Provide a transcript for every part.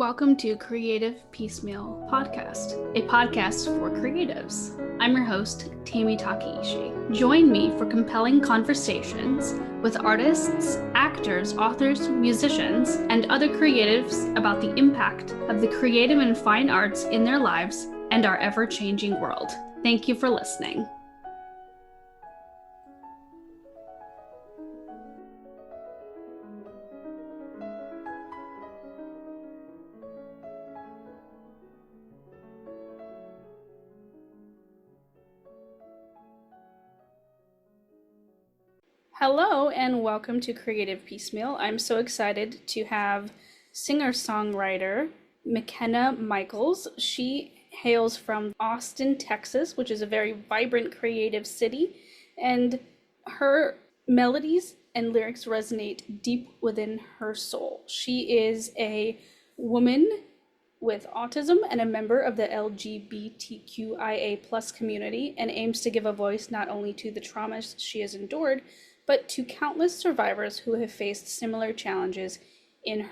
Welcome to Creative Piecemeal Podcast, a podcast for creatives. I'm your host, Tammy Takeishi. Join me for compelling conversations with artists, actors, authors, musicians, and other creatives about the impact of the creative and fine arts in their lives and our ever-changing world. Thank you for listening. Hello and welcome to Creative Piecemeal. I'm so excited to have singer-songwriter McKenna Michels. She hails from Austin, Texas, which is a very vibrant, creative city, and her melodies and lyrics resonate deep within her soul. She is a woman with autism and a member of the LGBTQIA plus community, and aims to give a voice not only to the traumas she has endured, but to countless survivors who have faced similar challenges in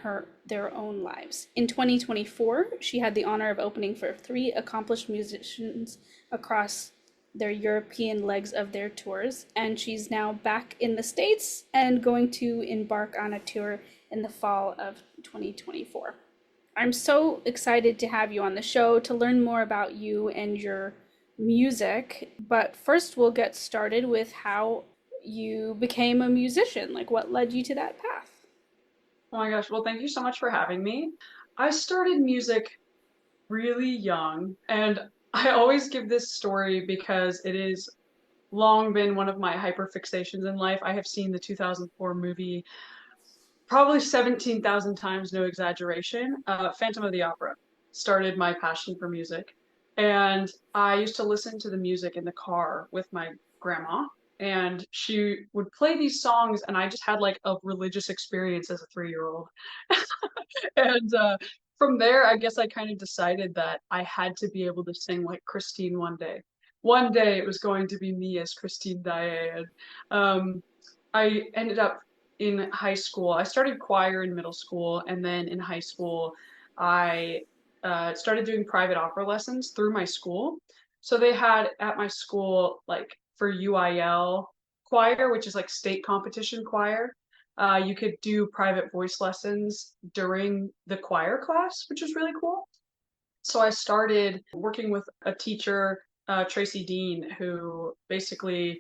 their own lives. In 2024, she had the honor of opening for 3 accomplished musicians across their European legs of their tours, and she's now back in the States and going to embark on a tour in the fall of 2024. I'm so excited to have you on the show to learn more about you and your music, but first we'll get started with how you became a musician. Like, what led you to that path? Oh my gosh, well, thank you so much for having me. I started music really young, and I always give this story because it has long been one of my hyperfixations in life. I have seen the 2004 movie probably 17,000 times, no exaggeration. Phantom of the Opera started my passion for music, and I used to listen to the music in the car with my grandma, and she would play these songs, and I just had like a religious experience as a 3-year-old. And from there, I guess I kind of decided that I had to be able to sing like Christine one day. One day it was going to be me as Christine Daae. And I ended up in high school. I started choir in middle school, and then in high school, I started doing private opera lessons through my school. So they had at my school, like for UIL choir, which is like state competition choir, you could do private voice lessons during the choir class, which is really cool. So I started working with a teacher, Tracy Dean, who basically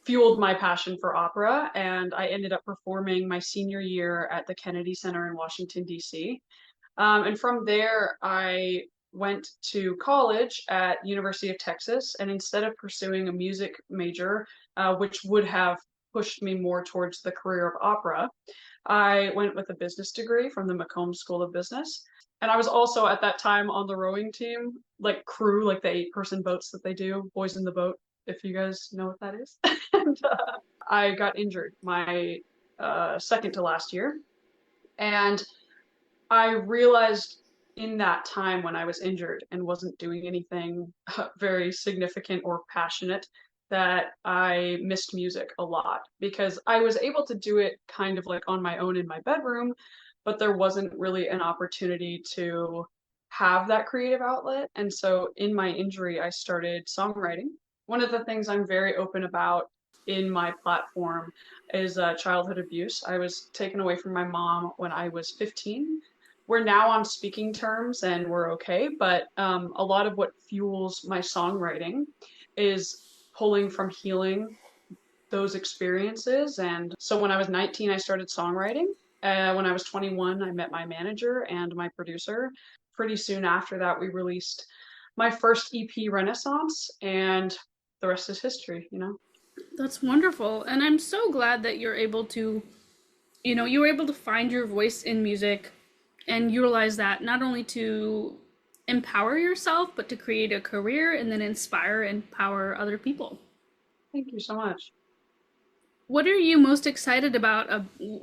fueled my passion for opera, and I ended up performing my senior year at the Kennedy Center in Washington, D.C. And from there, I went to college at University of Texas, and instead of pursuing a music major, which would have pushed me more towards the career of opera, I went with a business degree from the Macomb School of Business. And I was also at that time on the rowing team, like crew, like the 8-person boats that they do, Boys in the Boat, if you guys know what that is. And I got injured my second to last year. And I realized in that time when I was injured and wasn't doing anything very significant or passionate that I missed music a lot, because I was able to do it kind of like on my own in my bedroom, but there wasn't really an opportunity to have that creative outlet. And so in my injury, I started songwriting. One of the things I'm very open about in my platform is childhood abuse. I was taken away from my mom when I was 15. We're now on speaking terms and we're okay, but a lot of what fuels my songwriting is pulling from healing those experiences. And so when I was 19, I started songwriting. When I was 21, I met my manager and my producer. Pretty soon after that, we released my first EP, Renaissance, and the rest is history, you know? That's wonderful. And I'm so glad that you're able to, you were able to find your voice in music and utilize that not only to empower yourself, but to create a career and then inspire and empower other people. Thank you so much. What are you most excited about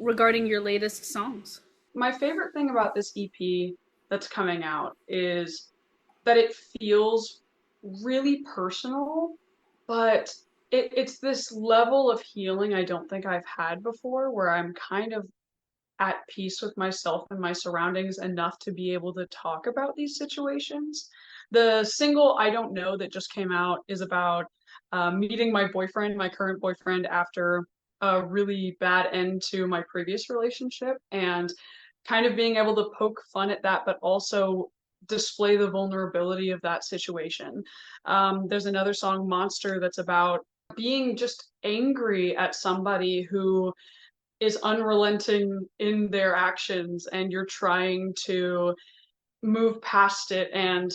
regarding your latest songs? My favorite thing about this EP that's coming out is that it feels really personal, but it's this level of healing I don't think I've had before, where I'm kind of at peace with myself and my surroundings enough to be able to talk about these situations. The single I Don't Know that just came out is about meeting my boyfriend, my current boyfriend, after a really bad end to my previous relationship, and kind of being able to poke fun at that, but also display the vulnerability of that situation. There's another song, Monster, that's about being just angry at somebody who is unrelenting in their actions, and you're trying to move past it and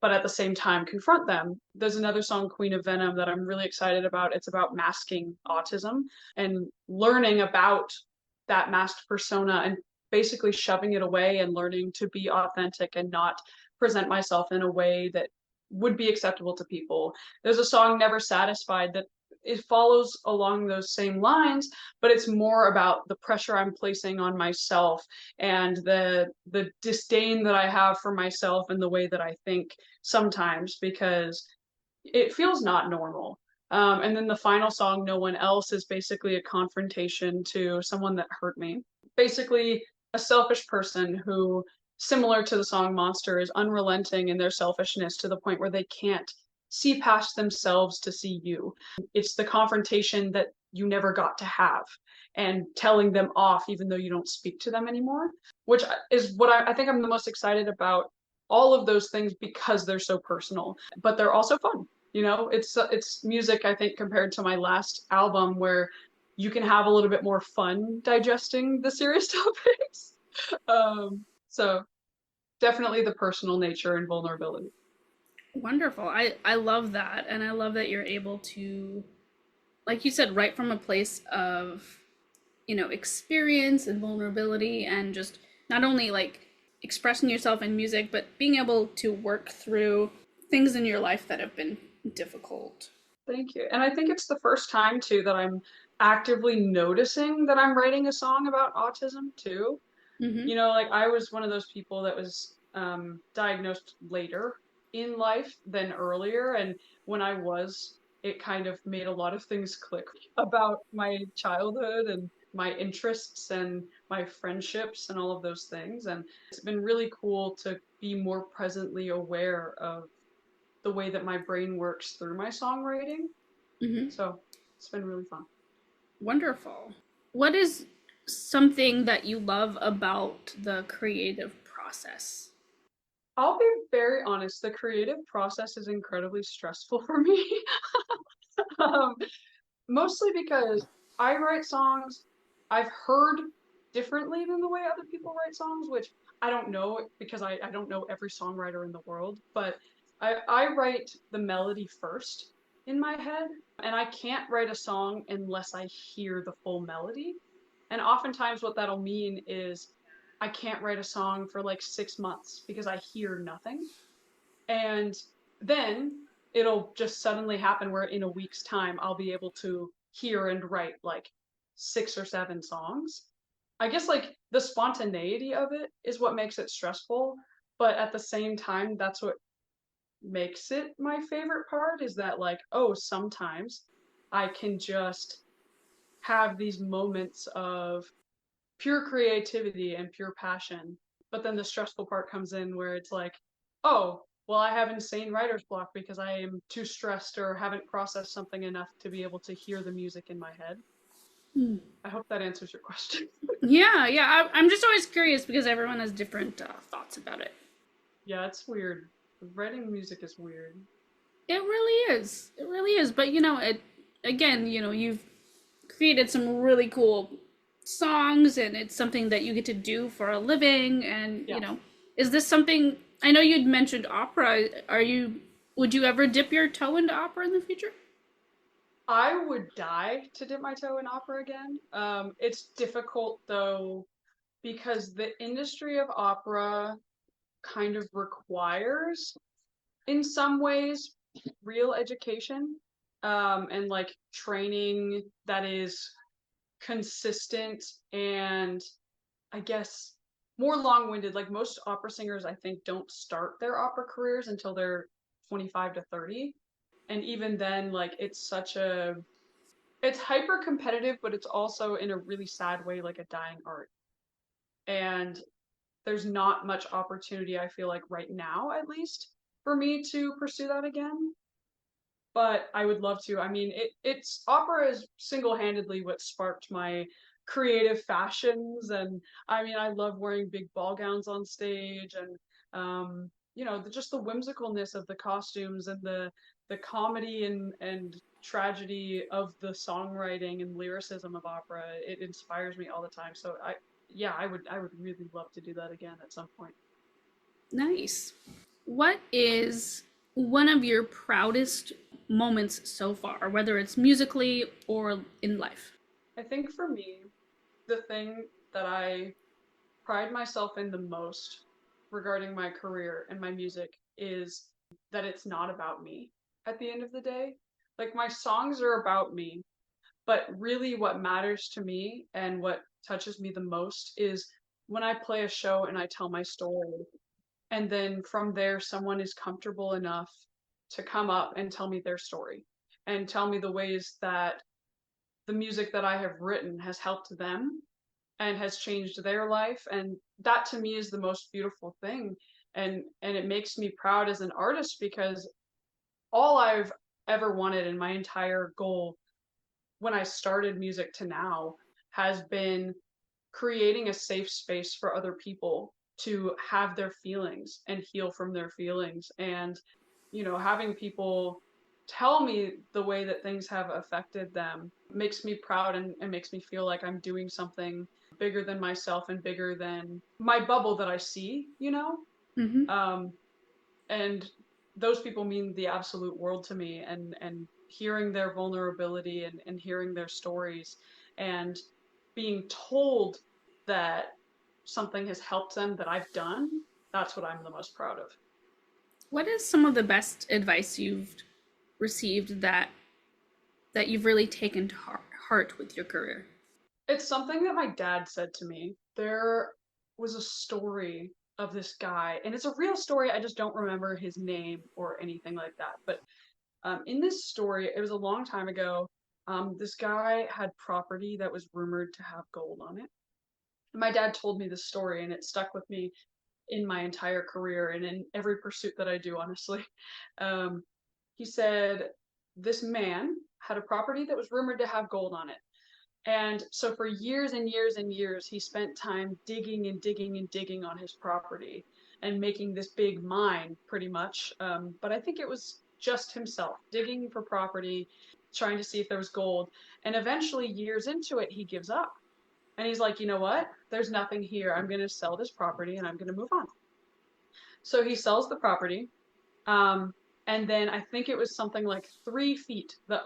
but at the same time confront them. There's another song, Queen of Venom, that I'm really excited about. It's about masking autism and learning about that masked persona and basically shoving it away and learning to be authentic and not present myself in a way that would be acceptable to people. There's a song, Never Satisfied, that it follows along those same lines, but it's more about the pressure I'm placing on myself and the disdain that I have for myself and the way that I think sometimes, because it feels not normal. And then the final song, No One Else, is basically a confrontation to someone that hurt me. Basically, a selfish person who, similar to the song Monster, is unrelenting in their selfishness to the point where they can't see past themselves to see you. It's the confrontation that you never got to have and telling them off even though you don't speak to them anymore, which is what I think I'm the most excited about. All of those things because they're so personal, but they're also fun. You know, it's music, I think, compared to my last album, where you can have a little bit more fun digesting the serious topics. So definitely the personal nature and vulnerability. Wonderful. I love that. And I love that you're able to, like you said, write from a place of, experience and vulnerability and just not only like expressing yourself in music, but being able to work through things in your life that have been difficult. Thank you. And I think it's the first time too that I'm actively noticing that I'm writing a song about autism too. Mm-hmm. You know, like I was one of those people that was diagnosed later in life than earlier. And when I was, it kind of made a lot of things click about my childhood and my interests and my friendships and all of those things. And it's been really cool to be more presently aware of the way that my brain works through my songwriting. Mm-hmm. So it's been really fun. Wonderful. What is something that you love about the creative process? I'll be very honest, the creative process is incredibly stressful for me. um, Mostly because I write songs I've heard differently than the way other people write songs, which I don't know because I don't know every songwriter in the world, but I write the melody first in my head, and I can't write a song unless I hear the full melody. And oftentimes, what that'll mean is I can't write a song for like 6 months because I hear nothing. And then it'll just suddenly happen where in a week's time I'll be able to hear and write like 6 or 7 songs. I guess like the spontaneity of it is what makes it stressful, but at the same time that's what makes it my favorite part, is that like, oh, sometimes I can just have these moments of pure creativity and pure passion. But then the stressful part comes in where it's like, oh, well, I have insane writer's block because I am too stressed or haven't processed something enough to be able to hear the music in my head. Hmm. I hope that answers your question. Yeah, yeah. I'm just always curious because everyone has different thoughts about it. Yeah, it's weird. Writing music is weird. It really is. It really is. But it again, you've created some really cool songs and it's something that you get to do for a living and, Yeah. is this something I know you'd mentioned opera. Would you ever dip your toe into opera in the future? I would die to dip my toe in opera again. It's difficult though because the industry of opera kind of requires, in some ways, real education, and like training that is consistent and I guess more long-winded. Like most opera singers, I think, don't start their opera careers until they're 25 to 30. And even then, like it's hyper competitive, but it's also in a really sad way like a dying art. And there's not much opportunity, I feel like right now at least, for me to pursue that again. But I would love to. I mean, it's opera is single-handedly what sparked my creative fashions, and I mean, I love wearing big ball gowns on stage, and just the whimsicalness of the costumes and the comedy and tragedy of the songwriting and lyricism of opera. It inspires me all the time. So yeah, I would really love to do that again at some point. Nice. What is one of your proudest moments so far, whether it's musically or in life? I think for me, the thing that I pride myself in the most regarding my career and my music is that it's not about me at the end of the day. Like my songs are about me, but really what matters to me and what touches me the most is when I play a show and I tell my story. And then from there, someone is comfortable enough to come up and tell me their story and tell me the ways that the music that I have written has helped them and has changed their life. And that to me is the most beautiful thing. And it makes me proud as an artist because all I've ever wanted and my entire goal when I started music to now has been creating a safe space for other people to have their feelings and heal from their feelings. And having people tell me the way that things have affected them makes me proud and makes me feel like I'm doing something bigger than myself and bigger than my bubble that I see. Mm-hmm. Um, and those people mean the absolute world to me, and hearing their vulnerability and hearing their stories and being told that something has helped them that I've done, that's what I'm the most proud of. What is some of the best advice you've received that you've really taken to heart with your career? It's something that my dad said to me. There was a story of this guy, and it's a real story. I just don't remember his name or anything like that. But in this story, it was a long time ago. This guy had property that was rumored to have gold on it. My dad told me this story, and it stuck with me in my entire career and in every pursuit that I do, honestly. Um, he said this man had a property that was rumored to have gold on it. And so for years and years and years, he spent time digging and digging and digging on his property and making this big mine, pretty much. But I think it was just himself digging for property, trying to see if there was gold. And eventually, years into it, he gives up. And he's like, you know what? There's nothing here. I'm going to sell this property and I'm going to move on. So he sells the property. Um, and then I think it was something like 3 feet. The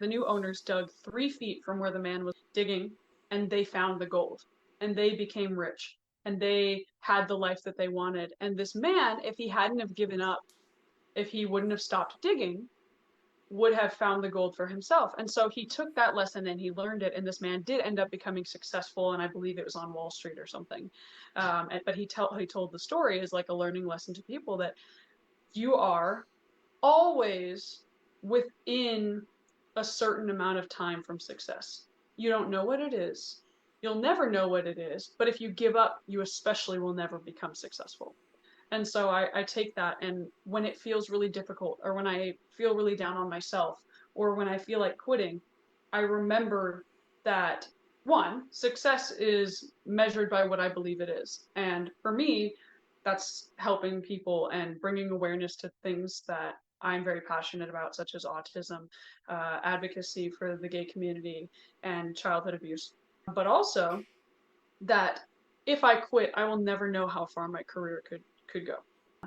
new owners dug 3 feet from where the man was digging, and they found the gold. And they became rich. And they had the life that they wanted. And this man, if he hadn't have given up, if he wouldn't have stopped digging, would have found the gold for himself. And so he took that lesson and he learned it. And this man did end up becoming successful. And I believe it was on Wall Street or something. But he told the story as like a learning lesson to people that you are always within a certain amount of time from success. You don't know what it is. You'll never know what it is. But if you give up, you especially will never become successful. And so I take that, and when it feels really difficult, or when I feel really down on myself, or when I feel like quitting, I remember that one, success is measured by what I believe it is. And for me, that's helping people and bringing awareness to things that I'm very passionate about, such as autism, advocacy for the gay community, and childhood abuse. But also that if I quit, I will never know how far my career could go.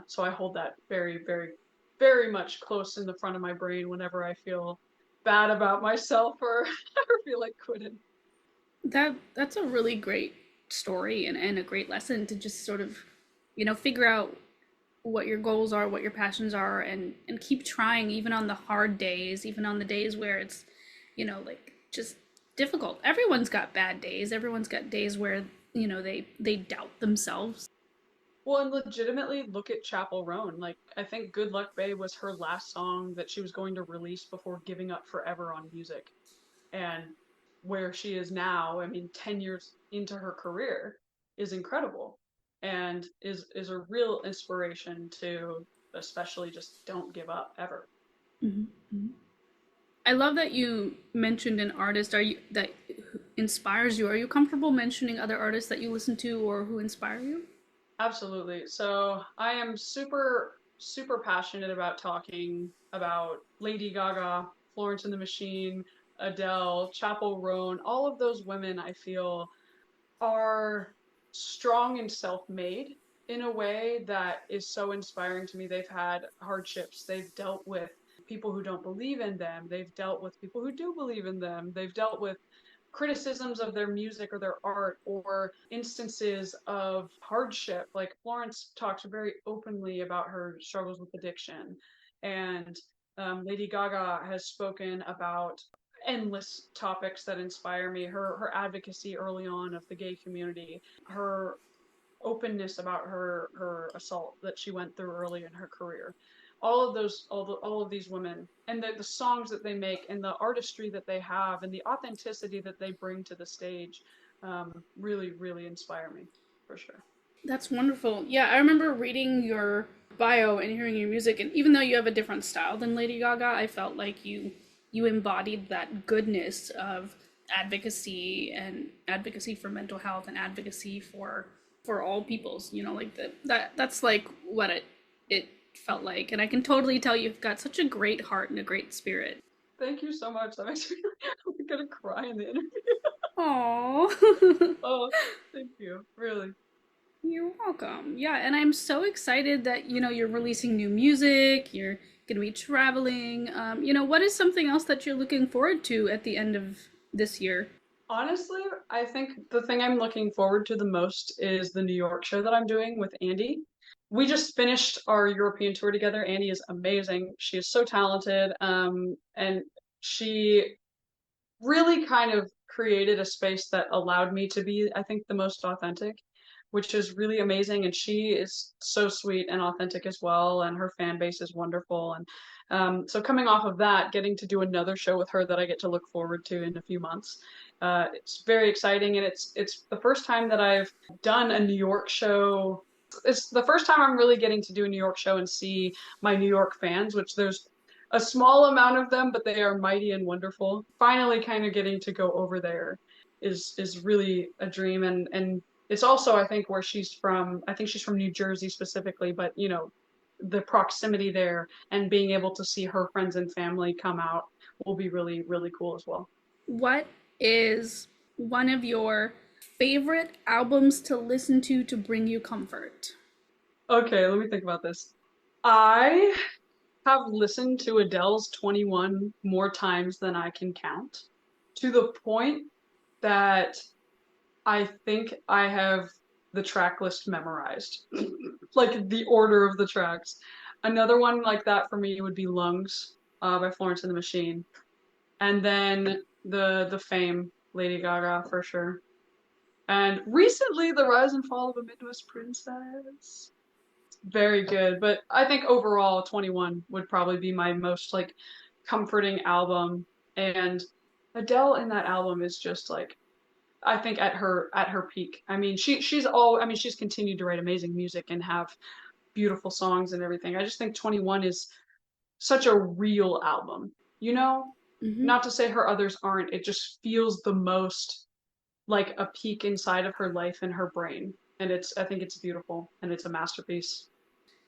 So I hold that very, very, very much close in the front of my brain whenever I feel bad about myself or, or feel like quitting. That's a really great story and a great lesson to just sort of, figure out what your goals are, what your passions are, and keep trying even on the hard days, even on the days where it's, like just difficult. Everyone's got bad days. Everyone's got days where, they doubt themselves. Well, and legitimately look at Chapel Roan. Like, I think Good Luck Babe was her last song that she was going to release before giving up forever on music. And where she is now, I mean, 10 years into her career, is incredible and is a real inspiration to especially just don't give up ever. Mm-hmm. I love that you mentioned an artist. Are you that inspires you? Are you comfortable mentioning other artists that you listen to or who inspire you? Absolutely. So I am super passionate about talking about Lady Gaga, Florence and the Machine, Adele, Chappell Roan, all of those women I feel are strong and self-made in a way that is so inspiring to me. They've had hardships, they've dealt with people who don't believe in them, they've dealt with people who do believe in them, they've dealt with criticisms of their music or their art or instances of hardship. Like Florence talks very openly about her struggles with addiction, and Lady Gaga has spoken about endless topics that inspire me. Her advocacy early on of the gay community, her openness about her assault that she went through early in her career. All of those, all of these women, and the songs that they make, and the artistry that they have, and the authenticity that they bring to the stage, really inspire me for sure. That's wonderful. Yeah, I remember reading your bio and hearing your music, and even though you have a different style than Lady Gaga, I felt like you embodied that goodness of advocacy for mental health and advocacy for all peoples. You know, like that's like what it felt like, and I can totally tell you've got such a great heart and a great spirit. Thank you so much. That makes me I'm gonna cry in the interview. Aww. Oh, thank you. Really. You're welcome. Yeah, and I'm so excited that you're releasing new music. You're gonna be traveling. What is something else that you're looking forward to at the end of this year? Honestly, I think the thing I'm looking forward to the most is the New York show that I'm doing with Andy. We just finished our European tour together. Andy is amazing. She is so talented, and she really kind of created a space that allowed me to be, I think, the most authentic, which is really amazing. And she is so sweet and authentic as well, and her fan base is wonderful. And so coming off of that, getting to do another show with her that I get to look forward to in a few months, it's very exciting. And it's the first time that I've done a New York show. It's the first time I'm really getting to do a New York show and see my New York fans, which there's a small amount of them, but they are mighty and wonderful. Finally, kind of getting to go over there is really a dream, and it's also I think where she's from. I think she's from New Jersey specifically, but the proximity there and being able to see her friends and family come out will be really cool as well. What is one of your favorite albums to listen to bring you comfort? Okay, let me think about this. I have listened to Adele's 21 more times than I can count, to the point that I think I have the track list memorized, like the order of the tracks. Another one like that for me would be Lungs by Florence and the Machine, and then the Fame Lady Gaga for sure. And recently, The Rise and Fall of a Midwest Princess. Very good, but I think overall, 21 would probably be my most like comforting album. And Adele in that album is just like I think at her peak. I mean, she's continued to write amazing music and have beautiful songs and everything. I just think 21 is such a real album. You know, Mm-hmm. not to say her others aren't. It just feels the most like a peek inside of her life and her brain. And I think it's beautiful and it's a masterpiece.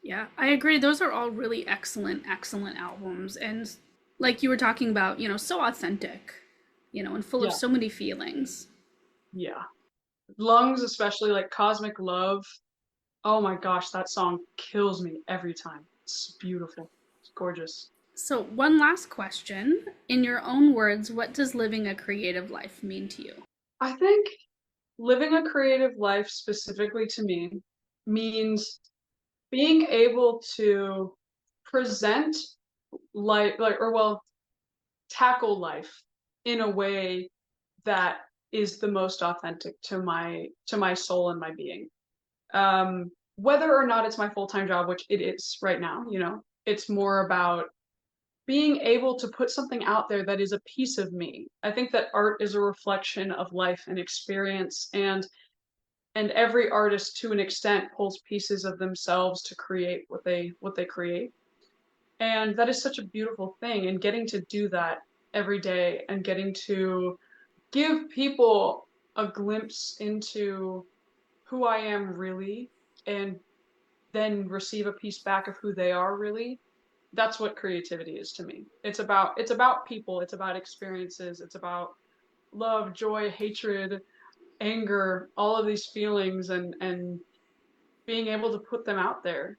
Yeah, I agree. Those are all really excellent albums. And like you were talking about, so authentic, and full of Yeah, so many feelings. yeah. Lungs, especially like Cosmic Love. Oh my gosh, that song kills me every time. It's beautiful. It's gorgeous. So, one last question. In your own words, what does living a creative life mean to you? I think living a creative life specifically to me means being able to present life like or well tackle life in a way that is the most authentic to my soul and my being. Whether or not it's my full-time job, which it is right now, it's more about being able to put something out there that is a piece of me. I think that art is a reflection of life and experience, and and every artist to an extent pulls pieces of themselves to create what they create. And that is such a beautiful thing, and getting to do that every day and getting to give people a glimpse into who I am really, and then receive a piece back of who they are really. That's what creativity is to me. It's about people, it's about experiences, it's about love, joy, hatred, anger, all of these feelings, and being able to put them out there.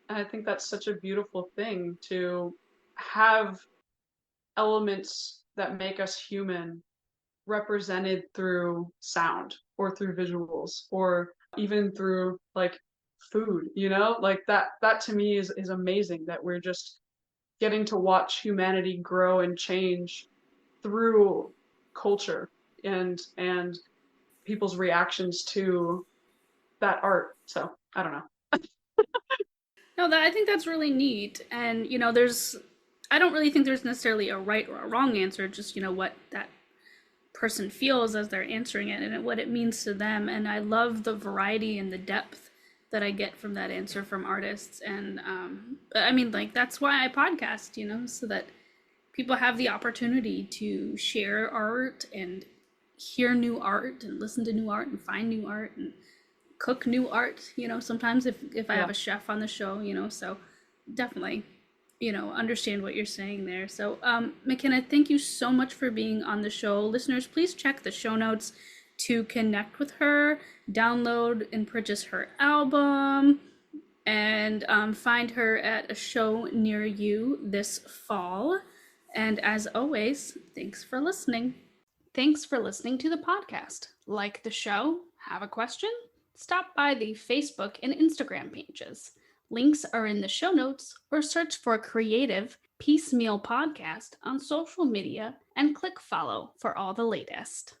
And I think that's such a beautiful thing, to have elements that make us human represented through sound or through visuals or even through like food, like that to me is amazing, that we're just getting to watch humanity grow and change through culture and people's reactions to that art. So I don't know. No, that I think that's really neat. And I don't really think there's necessarily a right or a wrong answer, just what that person feels as they're answering it and what it means to them. And I love the variety and the depth that I get from that answer from artists. And I mean, like, that's why I podcast, so that people have the opportunity to share art and hear new art and listen to new art and find new art and cook new art, sometimes if I Yeah. have a chef on the show, so definitely, understand what you're saying there. So, McKenna, thank you so much for being on the show. Listeners, please check the show notes to connect with her, download and purchase her album, and find her at a show near you this fall. And as always, thanks for listening. Thanks for listening to the podcast. Like the show? Have a question? Stop by the Facebook and Instagram pages. Links are in the show notes, or search for Creative Piecemeal Podcast on social media and click follow for all the latest.